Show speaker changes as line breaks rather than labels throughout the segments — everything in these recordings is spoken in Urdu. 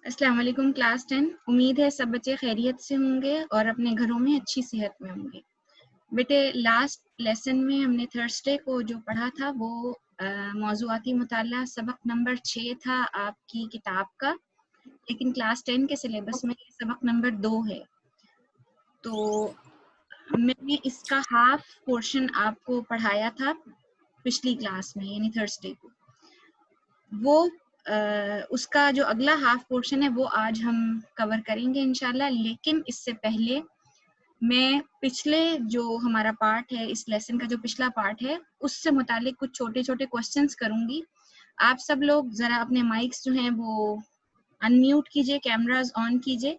السلام علیکم کلاس 10. امید ہے سب بچے خیریت سے ہوں گے اور اپنے گھروں میں اچھی صحت میں ہوں گے. بیٹے لاسٹ لیسن میں ہم نے تھرسڈے کو جو پڑھا تھا وہ موضوعاتی مطالعہ سبق نمبر 6 تھا آپ کی کتاب کا، لیکن کلاس 10 کے سلیبس میں یہ سبق نمبر 2 ہے. تو میں نے اس کا ہاف پورشن آپ کو پڑھایا تھا پچھلی کلاس میں، یعنی تھرسڈے کو. وہ اس کا جو اگلا ہاف پورشن ہے وہ آج ہم کور کریں گے انشاءاللہ. لیکن اس سے پہلے میں پچھلے جو ہمارا پارٹ ہے، اس لیسن کا جو پچھلا پارٹ ہے، اس سے متعلق کچھ چھوٹے چھوٹے کوسچنس کروں گی. آپ سب لوگ ذرا اپنے مائکس جو ہیں وہ ان میوٹ کیجئے، کیمراز آن کیجئے،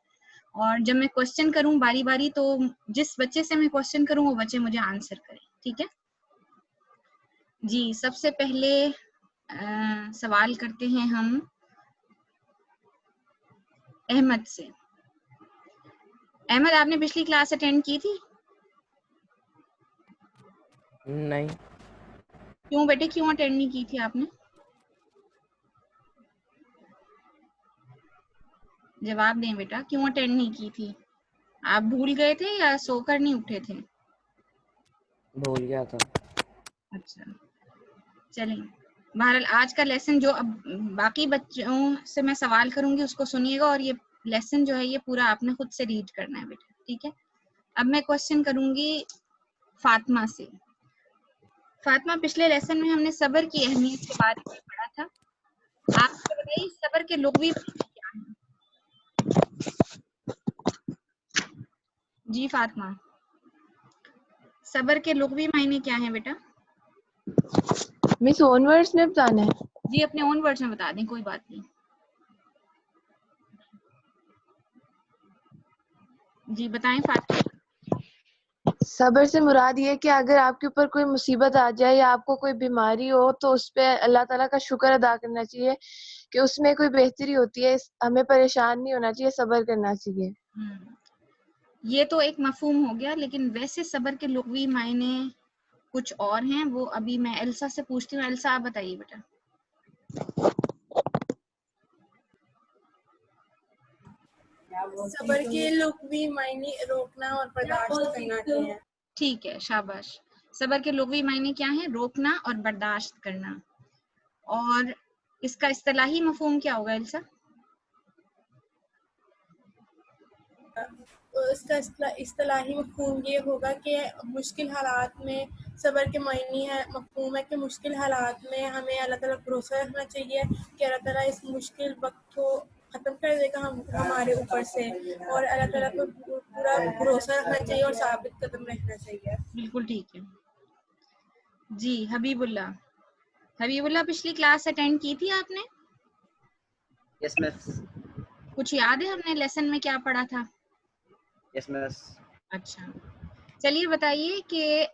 اور جب میں کوسچن کروں باری باری تو جس بچے سے میں کوسچن کروں وہ بچے مجھے آنسر کریں، ٹھیک ہے جی. سب سے پہلے سوال کرتے ہیں ہم احمد سے. احمد، آپ نے پچھلی کلاس اٹینڈ کی تھی؟
نہیں.
کیوں بیٹے، کیوں اٹینڈ نہیں کی تھی آپ نے؟ جواب دیں بیٹا، کیوں اٹینڈ نہیں کی تھی؟ آپ بھول گئے تھے یا سو کر نہیں اٹھے تھے؟
بھول گیا تھا.
اچھا چلیں، بہرحال آج کا لیسن جو اب باقی بچوں سے میں سوال کروں گی اس کو سنیے گا، اور یہ لیسن جو ہے یہ پورا آپ نے خود سے ریڈ کرنا ہے بیٹا، ٹھیک ہے. اب میں کوسچن کروں گی فاطمہ سے. فاطمہ، پچھلے لیسن میں ہم نے صبر کی اہمیت کے بارے میں پڑھا تھا. آپ مجھے بتائیے صبر کے لغوی معنی کیا ہیں؟ جی فاطمہ، صبر کے لغوی معنی کیا ہیں بیٹا؟
مس اون ورڈز میں بتانا ہے؟
جی اپنے اون ورڈز میں بتا دیں، کوئی بات نہیں. جی بتائیں فاطمہ.
صبر سے مراد یہ کہ اگر آپ کے اوپر کوئی مصیبت آ جائے یا آپ کو کوئی بیماری ہو تو اس پہ اللہ تعالیٰ کا شکر ادا کرنا چاہیے کہ اس میں کوئی بہتری ہوتی ہے. ہمیں پریشان نہیں ہونا چاہیے، صبر کرنا چاہیے.
یہ تو ایک مفہوم ہو گیا، لیکن ویسے صبر کے لغوی معنی کچھ اور ہیں، وہ ابھی میں ایلسا سے پوچھتی ہوں. ایلسا آپ بتائیے بیٹا.
صبر کے لغوی معنی روکنا اور برداشت کرنا کے ہیں.
ٹھیک ہے، شاباش. صبر کے لغوی معنی کیا ہیں؟ روکنا اور برداشت کرنا. اور اس کا اصطلاحی مفہوم کیا ہوگا ایلسا؟
اس کا اصطلاحی مفہوم یہ ہوگا کہ مشکل حالات میں صبر کے معنی ہے، مفہوم ہے کہ مشکل حالات میں ہمیں اللہ تعالیٰ پر بھروسہ رکھنا چاہیے کہ اللہ تعالیٰ اس مشکل وقت کو ختم کر دے گا ہمارے اوپر سے، اور اللہ تعالیٰ پر پورا بھروسہ رکھنا چاہیے اور ثابت قدم رہنا چاہیے.
بالکل ٹھیک ہے جی. حبیب اللہ، حبیب اللہ پچھلی کلاس اٹینڈ کی تھی آپ نے؟
یس مس.
کچھ یاد ہے ہم نے لیسن میں کیا پڑھا تھا؟
یس مس.
اچھا چلیے بتائیے کہ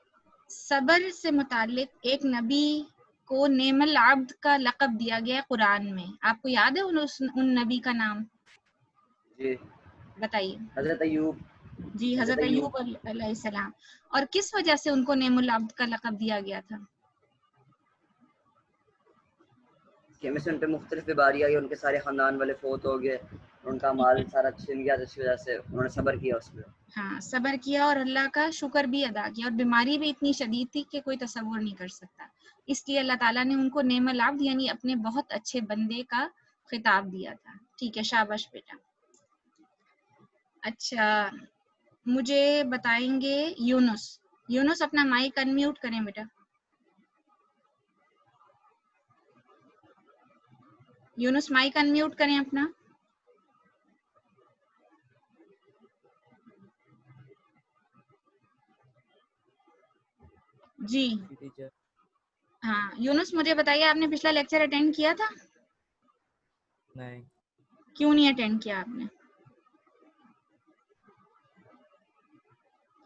صبر سے متعلق ایک نبی کو نعم العبد کا لقب دیا گیا قرآن میں. آپ کو یاد ہے ان نبی کا نام؟
جی
بتائیے.
حضرت ایوب.
جی حضرت ایوب علیہ السلام. اور کس وجہ سے ان کو نعم العبد کا لقب دیا گیا تھا؟
کہ میں سے ان پہ مختلف بیماری آئی، ان کے سارے خاندان والے فوت ہو گئے، ان کا مال سارا چھن گیا، جس کی وجہ سے انہوں نے صبر کیا اس پہ.
ہاں صبر کیا اور اللہ کا شکر بھی ادا کیا، اور بیماری بھی اتنی شدید تھی کہ کوئی تصور نہیں کر سکتا. اس لیے اللہ تعالیٰ نے ان کو نعم العبد یعنی اپنے بہت اچھے بندے کا خطاب دیا تھا. ٹھیک ہے، شاباش بیٹا. اچھا مجھے بتائیں گے یونس. یونس اپنا مائک ان میوٹ کریں بیٹا. یونس مائک ان میوٹ کریں اپنا. جی ہاں یونس، مجھے بتائیے آپ نے پچھلا لیکچر اٹینڈ کیا تھا؟
نہیں.
کیوں نہیں اٹینڈ کیا آپ نے؟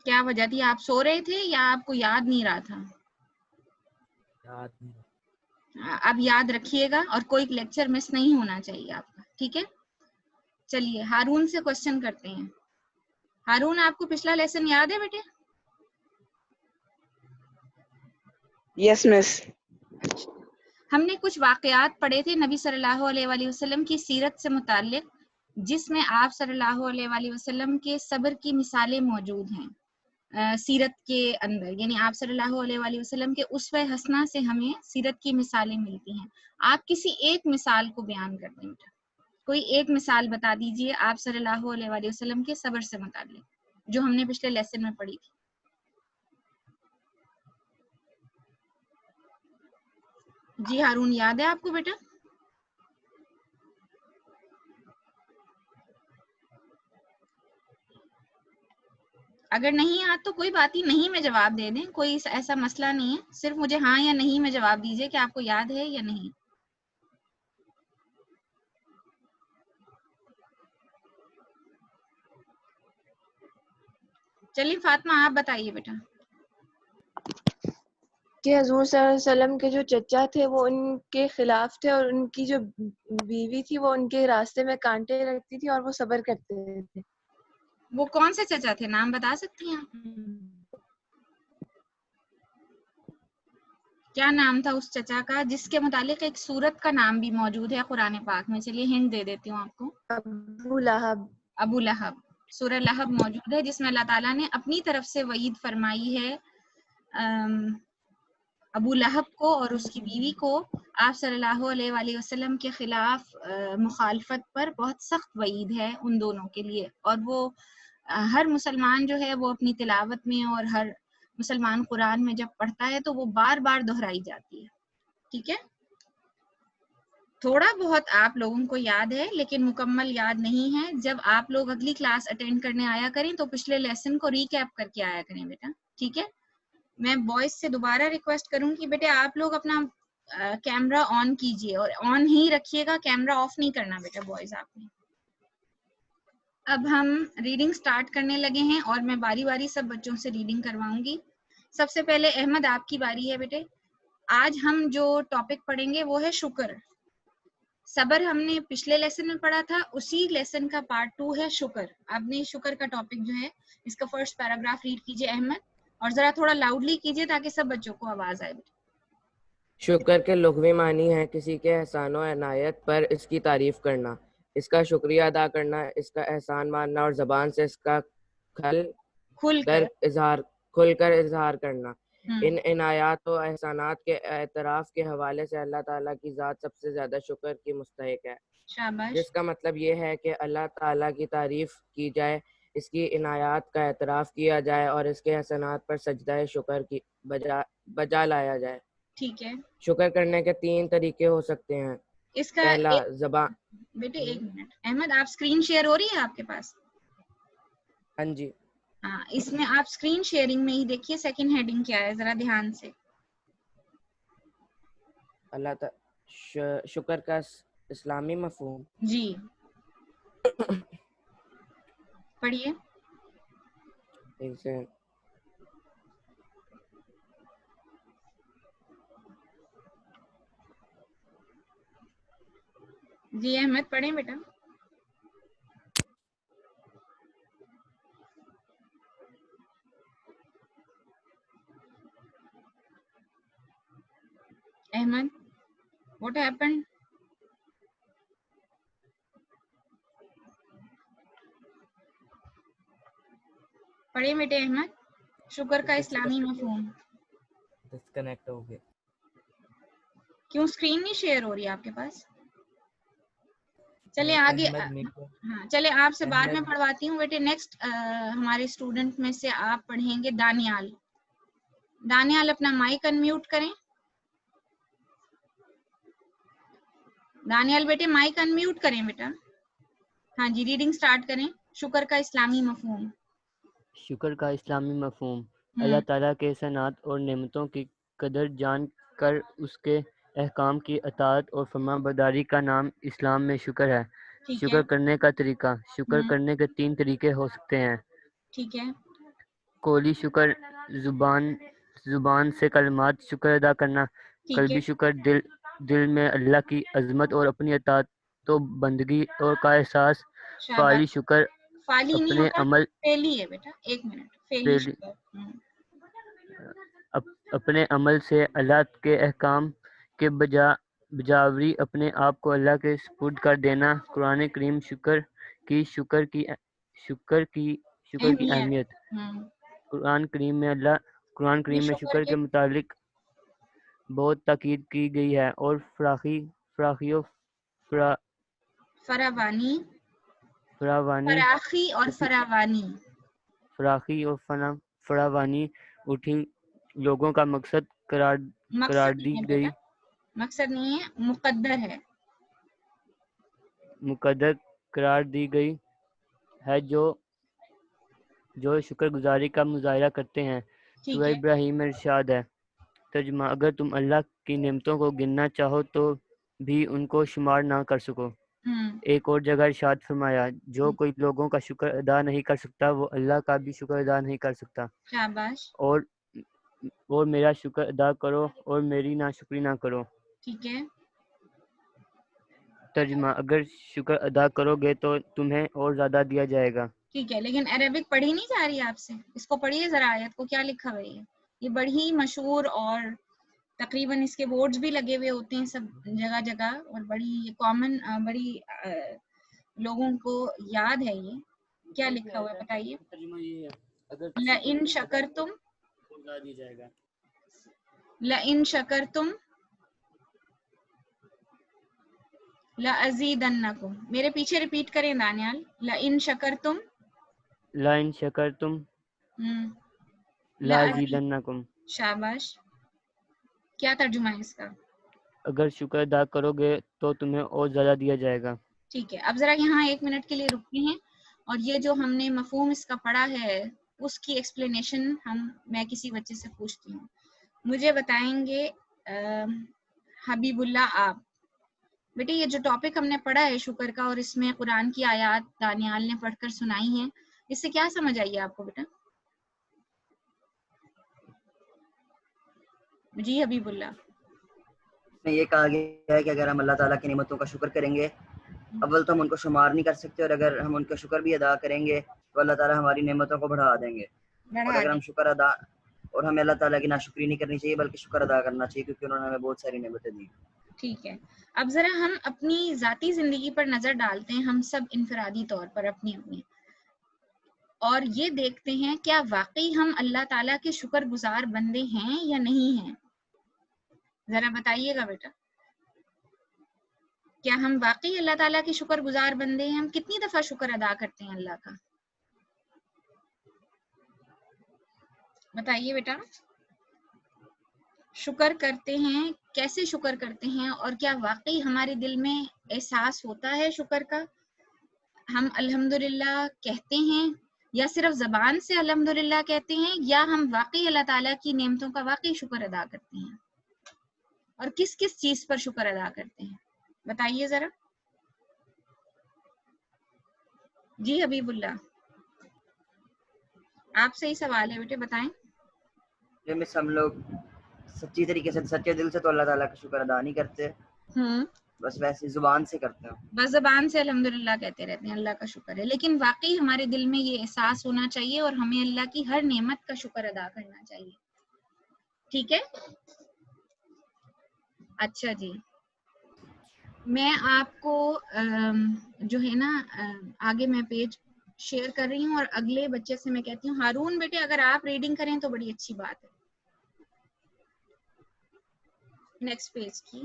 کیا وجہ تھی؟ آپ سو رہے تھے یا آپ کو یاد نہیں رہا تھا؟
یاد نہیں.
اب یاد رکھیے گا، اور کوئی لیکچر مس نہیں ہونا چاہیے آپ کا، ٹھیک ہے. چلیے ہارون سے کوسچن کرتے ہیں. ہارون، آپ کو پچھلا لیسن یاد ہے بیٹے؟
یس مس.
ہم نے کچھ واقعات پڑھے تھے نبی صلی اللہ علیہ وآلہ وسلم کی سیرت سے متعلق. جس میں آپ صلی اللہ علیہ وآلہ وسلم کے صبر کی مثالیں موجود ہیں سیرت کے اندر، یعنی آپ صلی اللہ علیہ وآلہ وسلم کے اسوہ حسنہ سے ہمیں سیرت کی مثالیں ملتی ہیں. آپ کسی ایک مثال کو بیان کر دیں بیٹا، کوئی ایک مثال بتا دیجئے آپ صلی اللہ علیہ وآلہ وسلم کے صبر سے متعلق جو ہم نے پچھلے لیسن میں پڑھی تھی. جی ہارون، یاد ہے آپ کو بیٹا؟ اگر نہیں یاد تو کوئی بات ہی نہیں میں جواب دے دیں، کوئی ایسا مسئلہ نہیں ہے، صرف مجھے ہاں یا نہیں میں جواب دیجئے کہ آپ کو یاد ہے یا نہیں. چلیے فاطمہ آپ بتائیے بیٹا.
کہ حضور صلی اللہ علیہ وسلم کے جو چچا تھے وہ ان کے خلاف تھے، اور ان کی جو بیوی تھی وہ ان کے راستے میں کانٹے رکھتی تھی اور وہ صبر کرتے تھے.
وہ کون سے چچا تھے، نام بتا سکتی ہیں آپ؟ کیا نام تھا اس چچا کا جس کے متعلق ایک سورت کا نام بھی موجود ہے قرآن پاک میں؟ چلیے ہنٹ دے دیتی ہوں آپ کو.
ابو لہب.
ابو لہب. سورہ لہب موجود ہے جس میں اللہ تعالیٰ نے اپنی طرف سے وعید فرمائی ہے ابو لہب کو اور اس کی بیوی کو آپ صلی اللہ علیہ وآلہ وسلم کے خلاف مخالفت پر بہت سخت وعید ہے ان دونوں کے لیے، اور وہ ہر مسلمان جو ہے وہ اپنی تلاوت میں اور ہر مسلمان قرآن میں جب پڑھتا ہے تو وہ بار بار دہرائی جاتی ہے. ٹھیک ہے، تھوڑا بہت آپ لوگوں کو یاد ہے لیکن مکمل یاد نہیں ہے. جب آپ لوگ اگلی کلاس اٹینڈ کرنے آیا کریں تو پچھلے لیسن کو ریکیپ کر کے آیا کریں بیٹا. ٹھیک ہے، میں بوائز سے دوبارہ ریکویسٹ کروں کہ بیٹے آپ لوگ اپنا کیمرہ آن کیجئے اور آن ہی رکھیے گا، کیمرہ آف نہیں کرنا بیٹا بوائز آپ نے. اب ہم ریڈنگ سٹارٹ کرنے لگے ہیں اور میں باری باری سب بچوں سے ریڈنگ کرواؤں گی. سب سے پہلے احمد آپ کی باری ہے بیٹے. آج ہم جو ٹاپک پڑھیں گے وہ ہے شکر. صبر ہم نے پچھلے لیسن میں پڑھا تھا، اسی لیسن کا پارٹ 2 ہے شکر. آپ نے شکر کا ٹاپک جو ہے اس کا فرسٹ پیراگراف ریڈ کیجئے احمد، اور ذرا تھوڑا لاؤڈلی کیجئے تاکہ سب بچوں کو آواز آئے.
شکر کے لغوی معنی ہے کسی کے احسان و عنایت پر اس کی تعریف کرنا، اس کا شکریہ ادا کرنا، اس کا احسان ماننا اور زبان سے اس کا کھل کر اظہار کرنا. ان عنایات و احسانات کے اعتراف کے حوالے سے اللہ تعالیٰ کی ذات سب سے زیادہ شکر کی مستحق ہے،
شاباش.
جس کا مطلب یہ ہے کہ اللہ تعالیٰ کی تعریف کی جائے، اس کی عنایات کا اعتراف کیا جائے اور اس کے احسانات پر سجدہ شکر کی بجا لایا جائے.
ٹھیک ہے،
شکر کرنے کے 3 طریقے ہو سکتے ہیں.
اس کا
پہلا زبان.
بیٹے ایک منٹ احمد، آپ اسکرین شیئر ہو رہی ہے آپ کے پاس؟
ہاں جی.
ہاں، اس میں آپ اسکرین شیئرنگ میں ہی دیکھیے سیکنڈ ہیڈنگ کیا ہے، ذرا دھیان سے.
اللہ تعالی شکر کا اسلامی مفہوم.
جی پڑھیے.
ایک سیکنڈ.
جی احمد پڑھیں بیٹا. Ahmad what happened؟ پڑھیں بیٹے احمد، شکر کا اسلامی مفہوم.
ڈسکنیکٹ ہو گیا.
کیوں اسکرین نہیں شیئر ہو رہی ہے آپ کے پاس؟ چلے آگے. ہاں چلے آپ سے بعد میں پڑھواتی ہوں بیٹے. نیکسٹ ہمارے اسٹوڈنٹ میں سے آپ پڑھیں گے دانیال. دانیال اپنا مائک انمیوٹ کریں. دانیال بیٹے مائک انمیوٹ کریں بیٹا. ہاں جی ریڈنگ سٹارٹ کریں. شکر کا اسلامی مفہوم.
شکر کا اسلامی مفہوم: اللہ تعالیٰ کے احسانات اور نعمتوں کی قدر جان کر اس کے احکام کی اطاعت اور فرما برداری کا نام اسلام میں شکر ہے. شکر کرنے کا طریقہ: شکر کرنے کے 3 طریقے ہو سکتے ہیں.
ٹھیک ہے.
قولی شکر: زبان سے کلمات شکر ادا کرنا. قلبی شکر: دل میں اللہ کی عظمت اور اپنی اطاعت و بندگی اور کا احساس. فعلی شکر:
فعلی نہیں ہوتا، فعلی ہے بیٹا. ایک منٹ. فعلی شکر
اپنے عمل سے اللہ کے احکام کے بجاوری اپنے آپ کو اللہ کے سپرد کر دینا. قرآن کریم شکر کی شکر کی اہمیت۔ قرآن کریم میں شکر کے متعلق بہت تاکید کی گئی ہے اور فراخی اور فراوانی اٹھی لوگوں کا مقصد قرار دی گئی،
مقصد نہیں ہے، مقدر ہے،
مقدر قرار دی گئی ہے جو شکر گزاری کا مظاہرہ کرتے ہیں۔ سورہ ابراہیم میں ارشاد ہے، ترجمہ: اگر تم اللہ کی نعمتوں کو گننا چاہو تو بھی ان کو شمار نہ کر سکو۔ ایک اور جگہ ارشاد فرمایا، جو کوئی لوگوں کا شکر ادا نہیں کر سکتا وہ اللہ کا بھی شکر ادا نہیں کر سکتا۔
شاباش۔
اور میرا شکر ادا کرو اور میری ناشکری نہ کرو۔
ٹھیک ہے۔
ترجمہ: اگر شکر ادا کرو گے تو تمہیں اور زیادہ دیا جائے گا۔
ٹھیک ہے، لیکن عربک پڑھی نہیں جا رہی آپ سے، اس کو پڑھیے ذرا آیت کو، کیا لکھا ہوا ہے یہ بڑی مشہور اور تقریباً اس کے بورڈز بھی لگے ہوئے ہوتے ہیں سب جگہ جگہ، اور بڑی کامن، بڑی لوگوں کو یاد ہے۔ یہ کیا لکھا ہوا ہے بتائیے؟ لَإِن شَكَرْتُمْ لَأَزِيدَنَّكُمْ۔ میرے پیچھے ریپیٹ کریں دانیال، لَإِن شَكَرْتُمْ
لَأَزِيدَنَّكُمْ۔
شاباش۔ کیا ترجمہ ہے اس کا؟
اگر شکر ادا کرو گے تو تمہیں اور زیادہ دیا جائے گا۔
ٹھیک ہے، اب ذرا یہاں 1 منٹ کے لیے رکتے ہیں، اور یہ جو ہم نے مفہوم اس کا پڑھا ہے اس کی ایکسپلینیشن میں کسی بچے سے پوچھتی ہوں۔ مجھے بتائیں گے حبیب اللہ آپ، بیٹے یہ جو ٹاپک ہم نے پڑھا ہے شکر کا، اور اس میں قرآن کی آیات دانیال نے پڑھ کر سنائی ہیں، اس سے کیا سمجھ آئی ہے آپ کو بیٹا؟ جی حبیب اللہ۔
میں یہ کہا گیا ہے کہ اگر ہم اللہ تعالیٰ کی نعمتوں کا شکر کریں گے، اول تو ہم ان کو شمار نہیں کر سکتے، اور اگر ہم ان کا شکر بھی ادا کریں گے تو اللہ تعالیٰ ہماری نعمتوں کو بڑھا دیں گے۔ اور اگر ہم شکر ادا، اور ہمیں اللہ تعالیٰ کی ناشکری نہیں کرنی چاہیے بلکہ شکر ادا کرنا چاہیے، کیونکہ انہوں نے ہمیں بہت ساری نعمتیں دی۔
ٹھیک ہے، اب ذرا ہم اپنی ذاتی زندگی پر نظر ڈالتے ہیں، ہم سب انفرادی طور پر اپنی، اور یہ دیکھتے ہیں کیا واقعی ہم اللہ تعالیٰ کے شکر گزار بندے ہیں یا نہیں ہیں؟ ذرا بتائیے گا بیٹا، کیا ہم واقعی اللہ تعالیٰ کے شکر گزار بندے ہیں؟ ہم کتنی دفعہ شکر ادا کرتے ہیں اللہ کا؟ بتائیے بیٹا، شکر کرتے ہیں، کیسے شکر کرتے ہیں، اور کیا واقعی ہمارے دل میں احساس ہوتا ہے شکر کا؟ ہم الحمدللہ کہتے ہیں، یا صرف زبان سے الحمدللہ کہتے ہیں، یا ہم واقعی اللہ تعالیٰ کی نعمتوں کا واقعی شکر ادا کرتے ہیں؟ اور کس کس چیز پر شکر ادا کرتے ہیں؟ بتائیے ذرا۔ جی حبیب اللہ، آپ سے ہی سوال ہے بیٹے، بتائیں۔
مس ہم لوگ سچی طریقے سے، سچے دل سے تو اللہ تعالیٰ کا شکر ادا نہیں کرتے، بس ویسے زبان سے کرتے ہیں،
بس زبان سے الحمدللہ کہتے رہتے ہیں، اللہ کا شکر ہے، لیکن واقعی ہمارے دل میں یہ احساس ہونا چاہیے، اور ہمیں اللہ کی ہر نعمت کا شکر ادا کرنا چاہیے۔ ٹھیک ہے، اچھا جی، میں آپ کو جو ہے نا آگے میں پیج شیئر کر رہی ہوں، اور اگلے بچے سے میں کہتی ہوں ہارون بیٹے اگر آپ ریڈنگ کریں تو بڑی اچھی بات ہے۔ نیکسٹ پیج کی،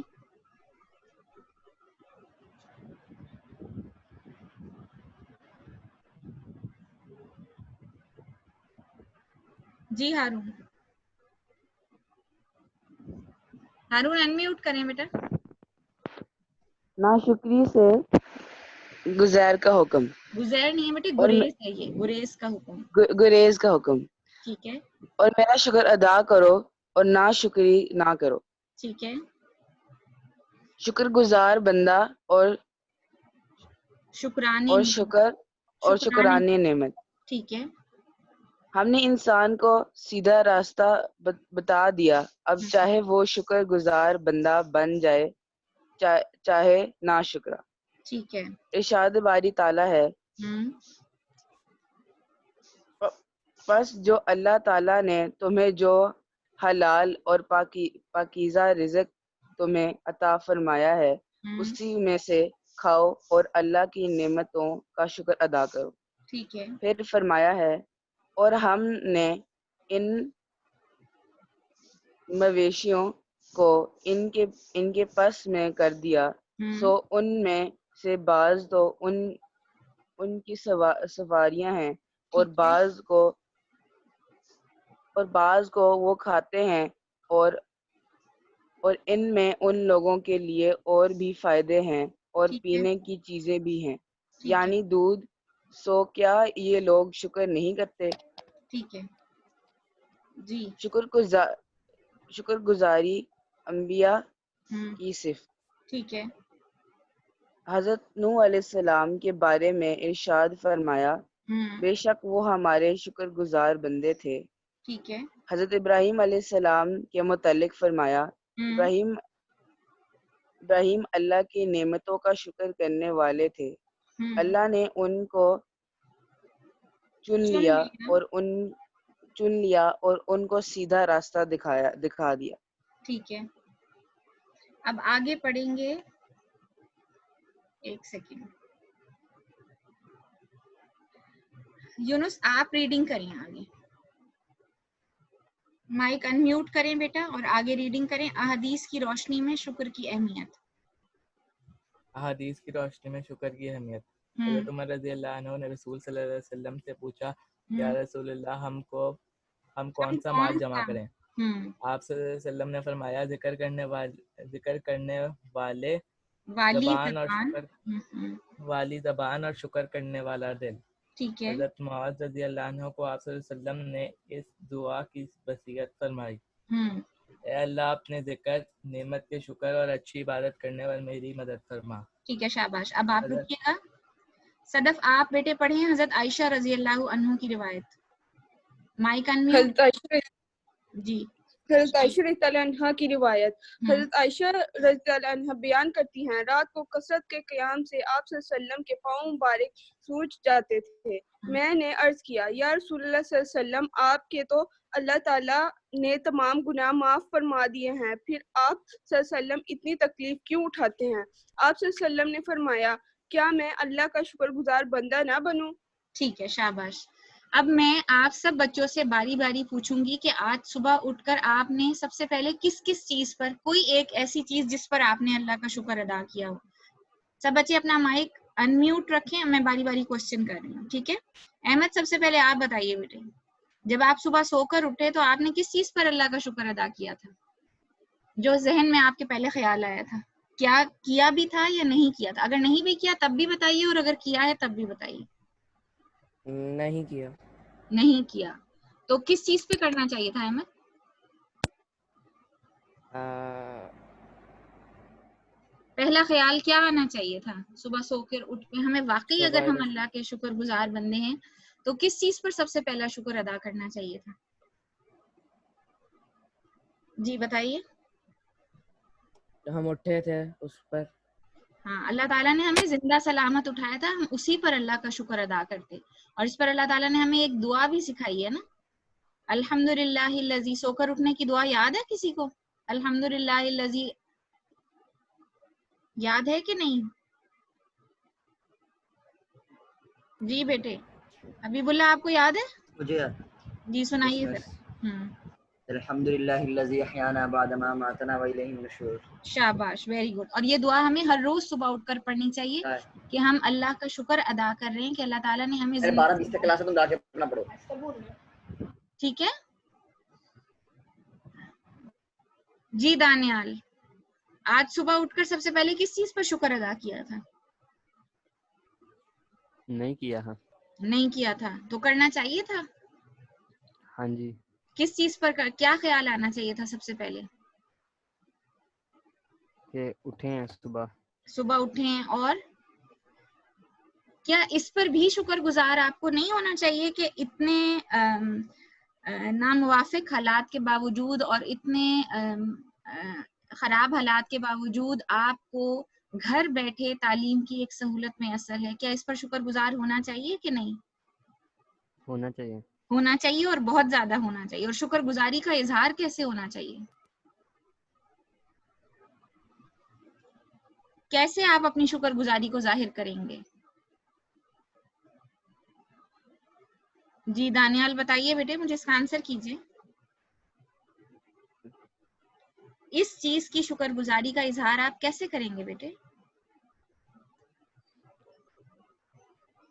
جی ہارون انمیوٹ کریں بیٹا۔
ناشکری سے گزیر کا حکم،
گزیر نہیں ہے بیٹے، گریز ہے، یہ گریز کا حکم،
گریز کا حکم،
ٹھیک ہے،
اور میرا شکر ادا کرو اور ناشکری نہ کرو،
ٹھیک ہے،
شکر گزار بندہ اور شکرانے نعمت۔
ٹھیک ہے،
ہم نے انسان کو سیدھا راستہ بتا دیا، اب چاہے وہ شکر گزار بندہ بن جائے چاہے نا شکرا۔
ٹھیک ہے،
ارشاد باری تعالیٰ ہے، پس جو اللہ تعالیٰ نے تمہیں جو حلال اور پاکیزہ رزق تمہیں عطا فرمایا ہے اسی میں سے کھاؤ اور اللہ کی نعمتوں کا شکر ادا کرو.
ٹھیک ہے.
پھر فرمایا ہے اور ہم نے ان مویشیوں کو ان کے پس میں کر دیا، سو ان میں سے بعض تو ان کی سواریاں ہیں اور بعض کو وہ کھاتے ہیں، اور ان میں ان لوگوں کے لیے اور بھی فائدے ہیں اور پینے کی چیزیں بھی ہیں، یعنی دودھ. سو کیا یہ لوگ شکر نہیں کرتے؟
ٹھیک ہے جی.
شکر گزاری انبیاء کی صفت.
ٹھیک ہے.
حضرت نوح علیہ السلام کے بارے میں ارشاد فرمایا بے شک وہ ہمارے شکر گزار بندے تھے.
ٹھیک ہے.
حضرت ابراہیم علیہ السلام کے متعلق فرمایا ابراہیم اللہ کی نعمتوں کا شکر کرنے والے تھے. اللہ نے ان کو چن لیا اور ان کو سیدھا راستہ دکھا دیا.
ٹھیک ہے. اب آگے پڑھیں گے. ایک سیکنڈ یونس آپ ریڈنگ کریں آگے. مائک انمیوٹ کریں بیٹا اور آگے ریڈنگ کریں. احادیث کی روشنی میں شکر کی اہمیت.
احادیث کی روشنی میں شکر کی اہمیت. حضرت عمر رضی اللہ عنہ نے رسول صلی اللہ علیہ وسلم سے پوچھا یا رسول اللہ ہم کون سا مال جمع کریں؟ آپ صلی اللہ علیہ وسلم نے فرمایا ذکر کرنے والے والی زبان اور شکر کرنے والا دل.
ٹھیک ہے.
حضرت معاذ رضی اللہ عنہ کو آپ صلی اللہ علیہ وسلم نے اس دعا کی وصیت فرمائی اے اللہ اپنے ذکر نعمت کے شکر اور اچھی عبادت کرنے والے میری مدد فرما.
ٹھیک ہے شاباش. اب آپ رکیے گا. صدف آپ بیٹے پڑھیں حضرت عائشہ رضی اللہ عنہ کی روایت. Mike unmute. جی.
حضرت عائشہ رضی اللہ عنہ کی روایت. حضرت عائشہ رضی اللہ عنہ بیان کرتی ہیں رات کو کثرت کے قیام سے آپ صلی اللہ علیہ وسلم کے پاؤں مبارک سوج جاتے تھے. میں نے عرض کیا یا رسول اللہ صلی اللہ علیہ وسلم آپ کے تو اللہ تعالیٰ نے تمام گناہ معاف فرما دیے ہیں، پھر آپ صلی اللہ علیہ وسلم اتنی تکلیف کیوں اٹھاتے ہیں؟ آپ صلی اللہ علیہ وسلم نے فرمایا کیا میں اللہ کا شکر گزار بندہ نہ بنوں؟
ٹھیک ہے شاباش. اب میں آپ سب بچوں سے باری باری پوچھوں گی کہ آج صبح اٹھ کر آپ نے سب سے پہلے کس چیز پر، کوئی ایک ایسی چیز جس پر آپ نے اللہ کا شکر ادا کیا ہو. سب بچے اپنا مائک انمیوٹ رکھیں. میں باری باری کوشچن کر رہی ہوں. ٹھیک ہے. احمد سب سے پہلے آپ بتائیے بیٹے، جب آپ صبح سو کر اٹھے تو آپ نے کس چیز پر اللہ کا شکر ادا کیا تھا؟ جو ذہن میں آپ کے پہلے خیال آیا تھا، کیا کیا بھی تھا یا نہیں کیا تھا؟ اگر نہیں بھی کیا تب بھی بتائیے، اور اگر کیا ہے تب بھی بتائیے.
نہیں کیا.
نہیں کیا تو کس چیز پہ کرنا چاہیے تھا احمد؟ پہلا خیال کیا آنا چاہیے تھا صبح سو کر اٹھ کے؟ ہمیں واقعی اگر ہم اللہ کے شکر گزار بندے ہیں تو کس چیز پر سب سے پہلا شکر ادا کرنا چاہیے تھا؟ جی بتائیے.
ہم اٹھے تھے اس پر.
ہاں، اللہ تعالیٰ نے ہمیں زندہ سلامت اٹھایا تھا، ہم اسی پر اللہ کا شکر ادا کرتے. اور اس پر اللہ تعالیٰ نے ہمیں ایک دعا بھی سکھائی ہے نا، الحمدللہ الذی. سو کر اٹھنے کی دعا یاد ہے کسی کو؟ الحمدللہ الذی یاد ہے کہ نہیں؟ جی بیٹے حبیب اللہ آپ کو یاد ہے؟
مجھے یاد.
جی سنائیے ذرا.
الحمدللہ الذی احیانا بعد ما اماتنا والیہ النشور.
شاباش، ویری گڈ. اور یہ دعا ہمیں ہر روز صبح اٹھ کر پڑھنی چاہیے کہ ہم اللہ کا شکر ادا کر رہے ہیں کہ اللہ تعالیٰ نے ہمیں
12-20 سے کلاس تم جا کے اپنا پڑھو.
ٹھیک ہے جی. دانیال آج صبح اٹھ کر سب سے پہلے کس چیز پر شکر ادا کیا تھا؟
نہیں کیا. ہاں
نہیں کیا تھا تو کرنا چاہیے تھا.
ہاں جی.
کس چیز پر کیا خیال آنا چاہیے تھا سب سے پہلے؟
کہ اٹھے ہیں
صبح اٹھیں. اور کیا اس پر بھی شکر گزار آپ کو نہیں ہونا چاہیے کہ اتنے ناموافق حالات کے باوجود اور اتنے خراب حالات کے باوجود آپ کو گھر بیٹھے تعلیم کی ایک سہولت میسر ہے؟ کیا اس پر شکر گزار ہونا چاہیے کہ نہیں؟
ہونا چاہیے. ہونا
چاہیے اور بہت زیادہ ہونا چاہیے. اور شکر گزاری کا اظہار کیسے ہونا چاہیے؟ کیسے آپ اپنی شکر گزاری کو ظاہر کریں گے؟ جی دانیال بتائیے بیٹے، مجھے اس کا آنسر کیجیے. اس چیز کی شکر گزاری کا اظہار آپ کیسے کریں گے بیٹے؟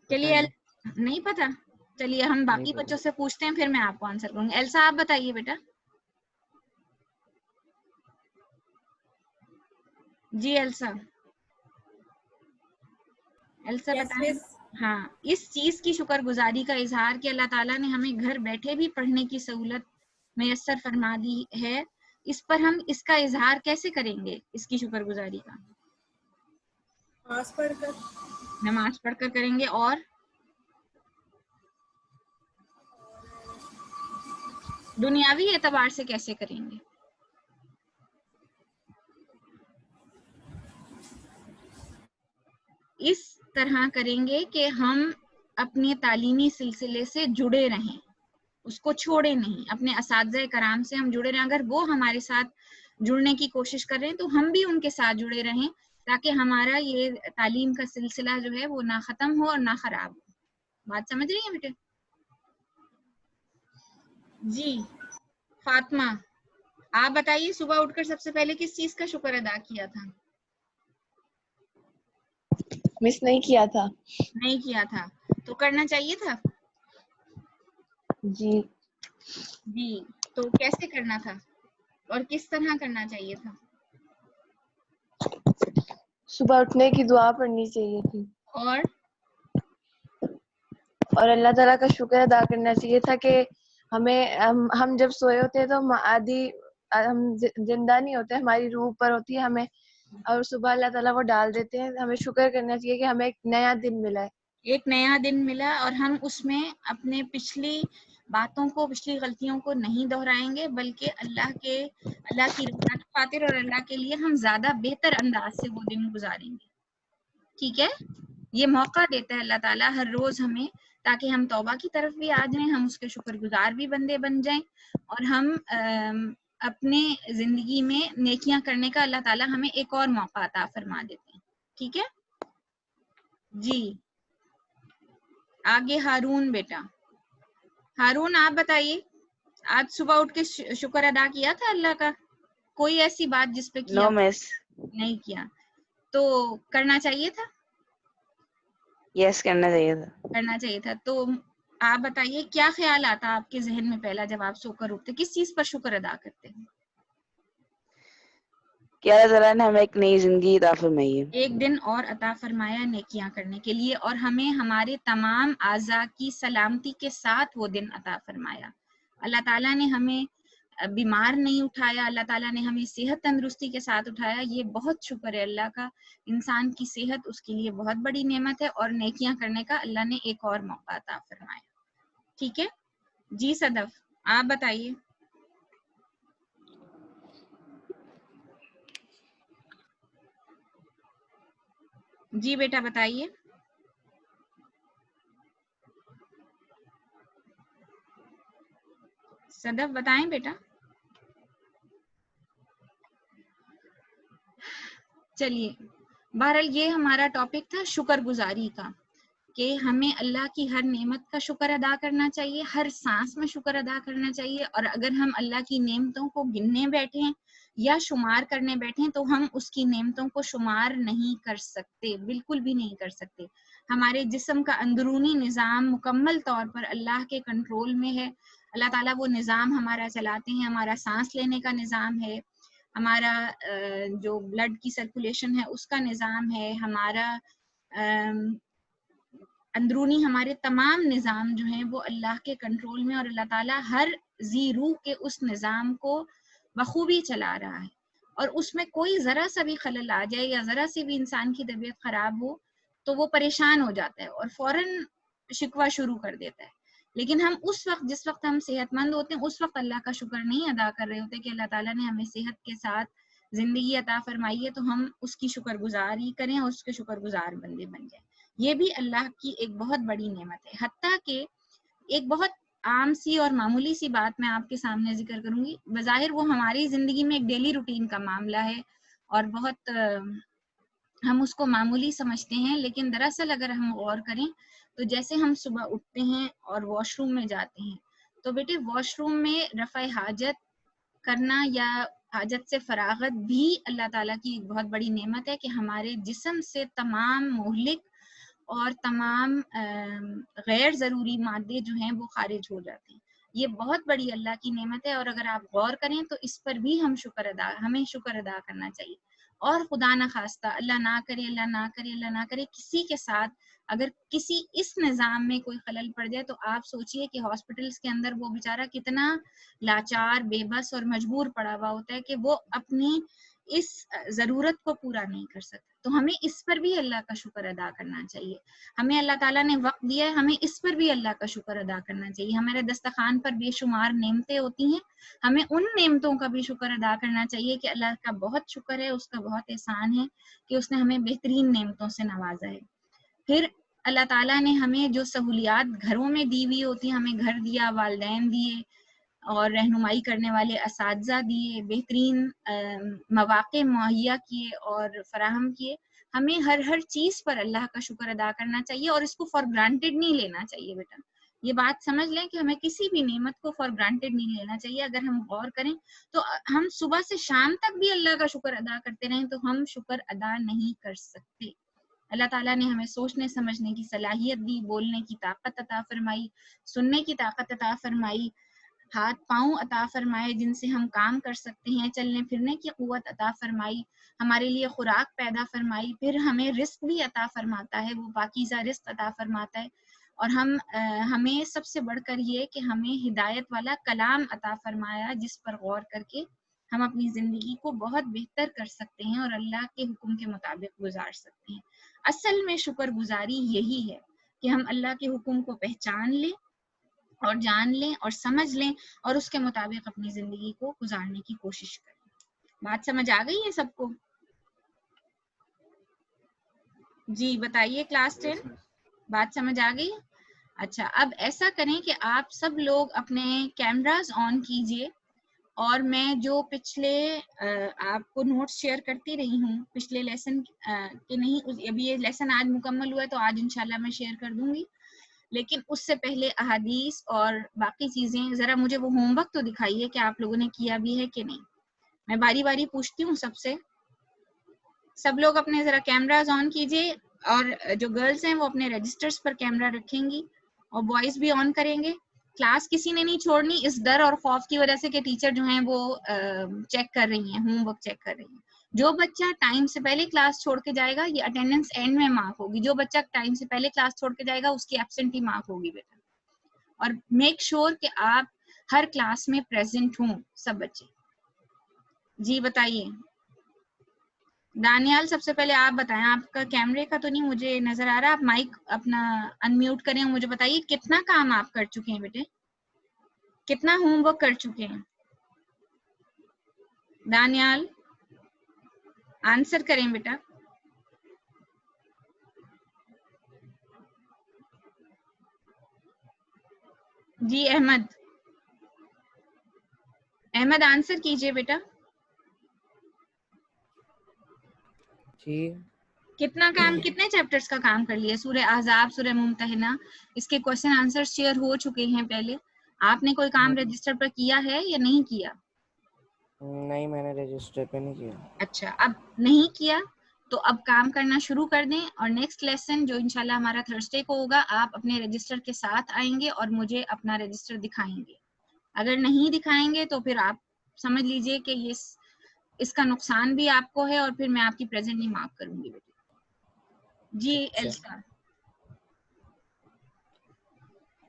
چلیے نہیں پتا، چلیے ہم باقی بچوں سے پوچھتے ہیں، پھر میں آپ کو آنسر کروں گی. ایلسا آپ بتائیے بیٹا. جی ایلسا بتائیں. ہاں، اس چیز کی شکر گزاری کا اظہار کہ اللہ تعالیٰ نے ہمیں گھر بیٹھے بھی پڑھنے کی سہولت میسر فرما دی ہے، اس پر ہم اس کا اظہار کیسے کریں گے؟ اس کی شکر گزاری کا نماز پڑھ کر کریں گے، اور دنیاوی اعتبار سے کیسے کریں گے؟ اس طرح کریں گے کہ ہم اپنے تعلیمی سلسلے سے جڑے رہیں، اس کو چھوڑے نہیں. اپنے اساتذہ کرام سے ہم جڑے رہیں. اگر وہ ہمارے ساتھ جڑنے کی کوشش کر رہے ہیں تو ہم بھی ان کے ساتھ جڑے رہیں، تاکہ ہمارا یہ تعلیم کا سلسلہ جو ہے وہ نہ ختم ہو اور نہ خراب ہو. بات سمجھ رہی ہیں بیٹے؟ جی فاطمہ آپ بتائیے، صبح اٹھ کر سب سے پہلے کس چیز کا شکر ادا کیا تھا؟
مس نہیں کیا تھا.
نہیں کیا تھا تو کرنا چاہیے تھا.
جی
جی تو کیسے کرنا تھا اور کس طرح کرنا چاہیے تھا؟
صبح اٹھنے کی دعا پڑھنی چاہیے تھی، اور اللہ تعالیٰ کا شکر ادا کرنا چاہیے تھا کہ ہم جب سوئے ہوتے ہیں تو ہم زندہ نہیں ہوتے، ہماری روح پر ہوتی ہے ہمیں، اور صبح اللہ تعالیٰ وہ ڈال دیتے ہیں. ہمیں شکر کرنا چاہیے کہ ہمیں ایک نیا دن ملا ہے.
ایک نیا دن ملا، اور ہم اس میں اپنے پچھلی باتوں کو، پچھلی غلطیوں کو نہیں دہرائیں گے، بلکہ اللہ کی رضا کی خاطر اور اللہ کے لیے ہم زیادہ بہتر انداز سے وہ دن گزاریں گے. ٹھیک ہے؟ یہ موقع دیتا ہے اللہ تعالیٰ ہر روز ہمیں، تاکہ ہم توبہ کی طرف بھی آ جائیں، ہم اس کے شکر گزار بھی بندے بن جائیں، اور ہم اپنے زندگی میں نیکیاں کرنے کا اللہ تعالیٰ ہمیں ایک اور موقع عطا فرما دیتے ہیں. ٹھیک ہے جی. آگے ہارون بیٹا. ہارون آپ بتائیے، آج صبح اٹھ کے شکر ادا کیا تھا اللہ کا؟ کوئی ایسی بات جس پہ کیا؟ نہیں کیا تو کرنا چاہیے تھا.
یس کرنا چاہیے
تھا. تو آپ بتائیے کیا خیال آتا آپ کے ذہن میں پہلا جب آپ سو کر اٹھتے، کس چیز پر شکر ادا کرتے ہیں؟
کہ اللہ تعالیٰ نے ہمیں ایک نئی زندگی عطا فرمائی ہے،
ایک دن اور عطا فرمایا نیکیاں کرنے کے لیے، اور ہمیں ہمارے تمام اعضاء کی سلامتی کے ساتھ وہ دن عطا فرمایا. اللہ تعالیٰ نے ہمیں بیمار نہیں اٹھایا، اللہ تعالیٰ نے ہمیں صحت تندرستی کے ساتھ اٹھایا. یہ بہت شکر ہے اللہ کا. انسان کی صحت اس کے لیے بہت بڑی نعمت ہے، اور نیکیاں کرنے کا اللہ نے ایک اور موقع عطا فرمایا. ٹھیک ہے جی. صدف آپ بتائیے. جی بیٹا بتائیے. صدف بتائیں بیٹا. چلیے بہرحال یہ ہمارا ٹاپک تھا شکر گزاری کا، کہ ہمیں اللہ کی ہر نعمت کا شکر ادا کرنا چاہیے، ہر سانس میں شکر ادا کرنا چاہیے. اور اگر ہم اللہ کی نعمتوں کو گننے بیٹھیں یا شمار کرنے بیٹھیں تو ہم اس کی نعمتوں کو شمار نہیں کر سکتے، بالکل بھی نہیں کر سکتے. ہمارے جسم کا اندرونی نظام مکمل طور پر اللہ کے کنٹرول میں ہے. اللہ تعالیٰ وہ نظام ہمارا چلاتے ہیں. ہمارا سانس لینے کا نظام ہے، ہمارا جو بلڈ کی سرکولیشن ہے اس کا نظام ہے، ہمارا اندرونی ہمارے تمام نظام جو ہیں وہ اللہ کے کنٹرول میں، اور اللہ تعالیٰ ہر ذی روح کے اس نظام کو بخوبی چلا رہا ہے. اور اس میں کوئی ذرا سا بھی خلل آ جائے یا ذرا سی بھی انسان کی طبیعت خراب ہو تو وہ پریشان ہو جاتا ہے اور فوراً شکوہ شروع کر دیتا ہے. لیکن ہم اس وقت، جس وقت ہم صحت مند ہوتے ہیں، اس وقت اللہ کا شکر نہیں ادا کر رہے ہوتے کہ اللہ تعالیٰ نے ہمیں صحت کے ساتھ زندگی عطا فرمائی ہے، تو ہم اس کی شکر گزاری کریں اور اس کے شکر گزار بندے بن جائیں. یہ بھی اللہ کی ایک بہت بڑی نعمت ہے. حتیٰ کہ ایک بہت عام سی اور معمولی سی بات میں آپ کے سامنے ذکر کروں گی، بظاہر وہ ہماری زندگی میں ایک ڈیلی روٹین کا معاملہ ہے اور بہت ہم اس کو معمولی سمجھتے ہیں، لیکن دراصل اگر ہم غور کریں تو جیسے ہم صبح اٹھتے ہیں اور واش روم میں جاتے ہیں، تو بیٹے واش روم میں رفع حاجت کرنا یا حاجت سے فراغت بھی اللہ تعالیٰ کی ایک بہت بڑی نعمت ہے کہ ہمارے جسم سے تمام مہلک اور تمام غیر ضروری مادے جو ہیں وہ خارج ہو جاتے ہیں. یہ بہت بڑی اللہ کی نعمت ہے، اور اگر آپ غور کریں تو اس پر بھی ہمیں شکر ادا کرنا چاہیے. اور خدا نہ خواستہ، اللہ نہ کرے اللہ نہ کرے اللہ نہ کرے، کسی کے ساتھ اگر کسی اس نظام میں کوئی خلل پڑ جائے تو آپ سوچئے کہ ہاسپٹلس کے اندر وہ بیچارہ کتنا لاچار، بے بس اور مجبور پڑا ہوا ہوتا ہے کہ وہ اپنی اس ضرورت کو پورا نہیں کر سکتا. تو ہمیں اس پر بھی اللہ کا شکر ادا کرنا چاہیے. ہمیں اللہ تعالیٰ نے وقت دیا ہے، ہمیں اس پر بھی اللہ کا شکر ادا کرنا چاہیے. ہمارے دسترخوان پر بے شمار نعمتیں ہوتی ہیں، ہمیں ان نعمتوں کا بھی شکر ادا کرنا چاہیے کہ اللہ کا بہت شکر ہے، اس کا بہت احسان ہے کہ اس نے ہمیں بہترین نعمتوں سے نوازا ہے. پھر اللہ تعالیٰ نے ہمیں جو سہولیات گھروں میں دی ہوئی ہوتی ہیں، ہمیں گھر دیا، والدین دیے اور رہنمائی کرنے والے اساتذہ دیے، بہترین مواقع مہیا کیے اور فراہم کیے. ہمیں ہر چیز پر اللہ کا شکر ادا کرنا چاہیے اور اس کو فار گرانٹیڈ نہیں لینا چاہیے. بیٹا یہ بات سمجھ لیں کہ ہمیں کسی بھی نعمت کو فار گرانٹیڈ نہیں لینا چاہیے. اگر ہم غور کریں تو ہم صبح سے شام تک بھی اللہ کا شکر ادا کرتے رہیں تو ہم شکر ادا نہیں کر سکتے. اللہ تعالیٰ نے ہمیں سوچنے سمجھنے کی صلاحیت دی، بولنے کی طاقت عطا فرمائی، سننے کی طاقت عطا فرمائی، ہاتھ پاؤں عطا فرمائے جن سے ہم کام کر سکتے ہیں، چلنے پھرنے کی قوت عطا فرمائی، ہمارے لیے خوراک پیدا فرمائی. پھر ہمیں رزق بھی عطا فرماتا ہے، وہ پاکیزہ رزق عطا فرماتا ہے. اور ہمیں سب سے بڑھ کر یہ کہ ہمیں ہدایت والا کلام عطا فرمایا جس پر غور کر کے ہم اپنی زندگی کو بہت بہتر کر سکتے ہیں اور اللہ کے حکم کے مطابق گزار سکتے ہیں. اصل میں شکر گزاری یہی ہے کہ ہم اللہ کے حکم کو پہچان لیں اور جان لیں اور سمجھ لیں اور اس کے مطابق اپنی زندگی کو گزارنے کی کوشش کریں. بات سمجھ آ گئی ہے سب کو؟ جی بتائیے کلاس 10 بات سمجھ آ گئی؟ اچھا، اب ایسا کریں کہ آپ سب لوگ اپنے کیمراز آن کیجئے اور میں جو پچھلے آپ کو نوٹس شیئر کرتی رہی ہوں پچھلے لیسن کے نہیں، ابھی یہ لیسن آج مکمل ہوا ہے تو آج انشاءاللہ میں شیئر کر دوں گی، لیکن اس سے پہلے احادیث اور باقی چیزیں ذرا مجھے وہ ہوم ورک تو دکھائیے کہ آپ لوگوں نے کیا بھی ہے کہ نہیں. میں باری باری پوچھتی ہوں سب سے. سب لوگ اپنے ذرا کیمراز آن کیجئے اور جو گرلز ہیں وہ اپنے رجسٹرز پر کیمرہ رکھیں گی اور بوائز بھی آن کریں گے. کلاس کسی نے نہیں چھوڑنی اس ڈر اور خوف کی وجہ سے کہ ٹیچر جو ہیں وہ چیک کر رہی ہیں، ہوم ورک چیک کر رہی ہیں. جو بچہ ٹائم سے پہلے کلاس چھوڑ کے جائے گا یہ اٹینڈنس اینڈ میں مارک ہوگی. جو بچہ ٹائم سے پہلے کلاس چھوڑ کے جائے گا اس کی ایبسنٹی مارک ہوگی. بیٹا اور میک شور کہ آپ ہر کلاس میں پریزنٹ ہوں سب بچے. جی بتائیے دانیال، سب سے پہلے آپ بتائیں، آپ کا کیمرے کا تو نہیں مجھے نظر آ رہا، آپ مائک اپنا انمیوٹ کریں اور مجھے بتائیے کتنا کام آپ کر چکے ہیں بیٹے، کتنا ہوم ورک کر چکے ہیں. دانیال آنسر کریں بیٹا. جی احمد آنسر کیجئے بیٹا.
جی
کتنا کام، کتنے چیپٹرز کا کام کر لیا؟ سورہ احزاب، سورہ ممتحنہ، اس کے کوسچن آنسر شیئر ہو چکے ہیں پہلے. آپ نے کوئی کام رجسٹر پر کیا ہے یا نہیں کیا؟
نہیں، میں نے رجسٹر پہ نہیں کیا.
اچھا، اب نہیں کیا تو اب کام کرنا شروع کر دیں اور نیکسٹ لیسن جو انشاءاللہ ہمارا تھرسڈے کو ہوگا آپ اپنے رجسٹر کے ساتھ آئیں گے اور مجھے اپنا رجسٹر دکھائیں گے. اگر نہیں دکھائیں گے تو پھر آپ سمجھ لیجئے کہ یہ اس کا نقصان بھی آپ کو ہے اور پھر میں آپ کی پریزنٹ نہیں مارک کروں گی. بیٹے جی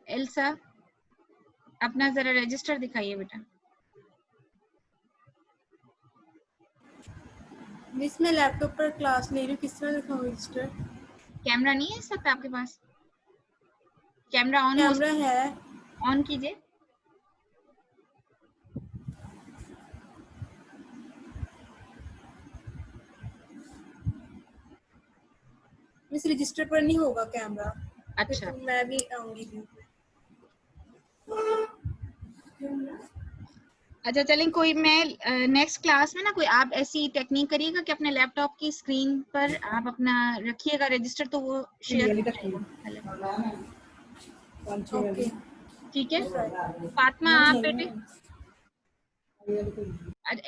ایلسا اپنا ذرا رجسٹر دکھائیے بیٹا.
مس میں لیپ ٹاپ پر کلاس لے رہی ہوں، کس طرح دکھاؤں رجسٹر؟
کیمرہ نہیں ہے اس وقت آپ کے پاس؟ کیمرہ
ہے
آن کیجئے.
مس رجسٹر پر نہیں ہوگا کیمرہ.
اچھا
میں بھی آؤں گی.
اچھا چلیں کوئی میں نیکسٹ کلاس میں نا کوئی آپ ایسی ٹیکنیک کریے گا کہ اپنے لیپ ٹاپ کی اسکرین پر آپ اپنا رکھیے گا رجسٹر تو وہ شیئر ٹھیک ہے. فاطمہ آپ بیٹے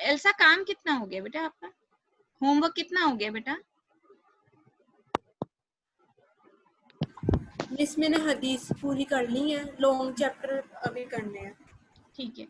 ایلسا کام کتنا ہو گیا بیٹا آپ کا ہوم ورک کتنا ہو گیا بیٹا
مس میں نے حدیث پوری کر لی ہے لانگ چیپٹر ابھی کرنے ہیں
ٹھیک ہے